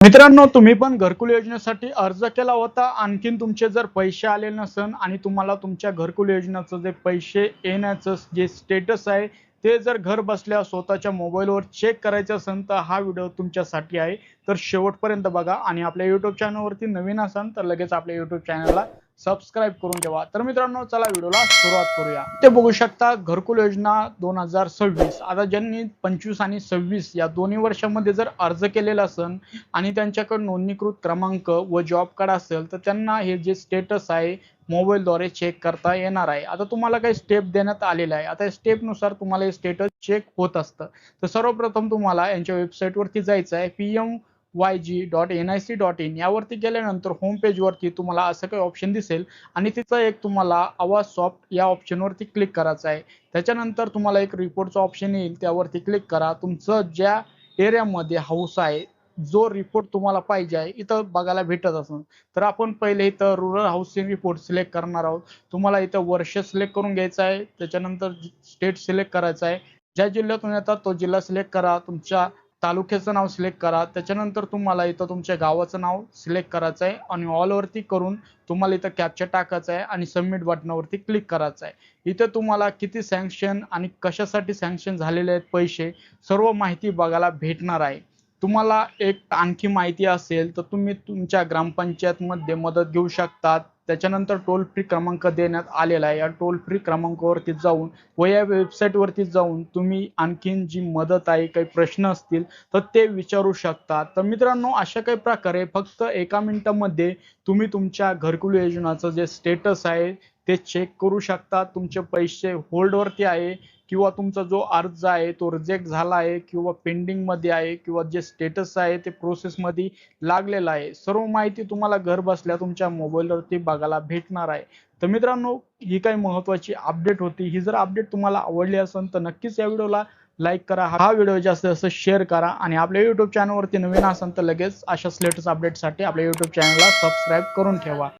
मित्रांनो, तुम्ही पण घरकुल योजनेसाठी अर्ज केला होता. आणखीन तुमचे जर पैसे आले नसन आणि तुम्हाला तुमच्या घरकुल योजनेचं जे पैसे येण्याचं जे स्टेटस आहे ते जर घर बसल्या स्वतःच्या मोबाईलवर चेक करायचं असेल तर हा व्हिडिओ तुमच्यासाठी आहे. तर शेवटपर्यंत बघा आणि आपल्या YouTube चॅनलवरती नवीन असाल तर लगेच आपल्या YouTube चॅनलला सबस्क्राईब करून ठेवा. तर मित्रांनो, चला व्हिडिओला सुरुवात करूया. ते बघू शकता घरकुल योजना 2026. आता ज्यांनी 25 आणि 26 या दोन्ही वर्षामध्ये जर अर्ज केलेला असेल आणि त्यांच्याकडे नोंदणीकृत क्रमांक व जॉब कार्ड असेल तर त्यांना हे जे स्टेटस आहे मोबाईलद्वारे चेक करता येणार आहे. आता तुम्हाला काही स्टेप देण्यात आलेले आहे. आता स्टेपनुसार तुम्हाला हे स्टेटस चेक होत असतं. तर सर्वप्रथम तुम्हाला यांच्या वेबसाईटवरती जायचं आहे pmyg.nic.in यावरती गेल्यानंतर होम पेजवरती तुम्हाला असं काही ऑप्शन दिसेल आणि तिथं एक तुम्हाला आवाज सॉफ्ट या ऑप्शनवरती क्लिक करायचं आहे. त्याच्यानंतर तुम्हाला एक रिपोर्टचा ऑप्शन येईल त्यावरती क्लिक करा. तुमचं ज्या एरियामध्ये हाऊस आहे जो रिपोर्ट तुम्हाला पाहिजे आहे इथं बघायला भेटत असेल तर आपण पहिले इथं रुरल हाऊसिंग रिपोर्ट सिलेक्ट करणार आहोत. तुम्हाला इथं वर्ष सिलेक्ट करून घ्यायचं आहे. त्याच्यानंतर स्टेट सिलेक्ट करायचं आहे. ज्या जिल्ह्यातून येतात तो जिल्हा सिलेक्ट करा. तुमच्या तालुक्याचं नाव सिलेक्ट करा. त्याच्यानंतर तुम्हाला इथं तुमच्या गावाचं नाव सिलेक्ट करायचं आहे आणि ऑल वरती करून तुम्हाला इथं कॅप्चा टाकायचा आहे आणि सबमिट बटनावरती क्लिक करायचं आहे. इथं तुम्हाला किती सँक्शन आणि कशासाठी सँक्शन झालेले आहेत पैसे सर्व माहिती बघायला भेटणार आहे. तुम्हाला एक आणखी माहिती असेल तर तुम्ही तुमच्या ग्रामपंचायतमध्ये मदत घेऊ शकतात. त्याच्यानंतर टोल फ्री क्रमांक देण्यात आलेला आहे. या टोल फ्री क्रमांकावरती जाऊन व या वेबसाईटवरती जाऊन तुम्ही आणखीन जी मदत आहे काही प्रश्न असतील तर ते विचारू शकता. तर मित्रांनो, अशा काही प्रकारे फक्त 1 मिनिटामध्ये तुम्ही तुमच्या घरकुल योजनाचं जे स्टेटस आहे ते चेक करू शकता. तुमचे पैसे होल्डवरती आहे किंवा तुमचा जो अर्ज आहे तो रिजेक्ट झाला आहे किंवा पेंडिंग मध्ये आहे किंवा जे स्टेटस आहे ते प्रोसेस मध्ये लागलेलं आहे. सर्व माहिती तुम्हाला घर बसल्या तुमच्या मोबाईलवरती बघायला भेटणार आहे. तर मित्रांनो, ही काही महत्त्वाची अपडेट होती. ही जर अपडेट तुम्हाला आवडली असेल तर नक्कीच या व्हिडिओला लाईक करा. हा व्हिडिओ जास्तीत जास्त शेअर करा आणि आपल्या YouTube चॅनलवरती नवीन असाल तर लगेच अशाच लेटेस्ट अपडेटसाठी आपल्या YouTube चॅनलला सबस्क्राईब करून ठेवा.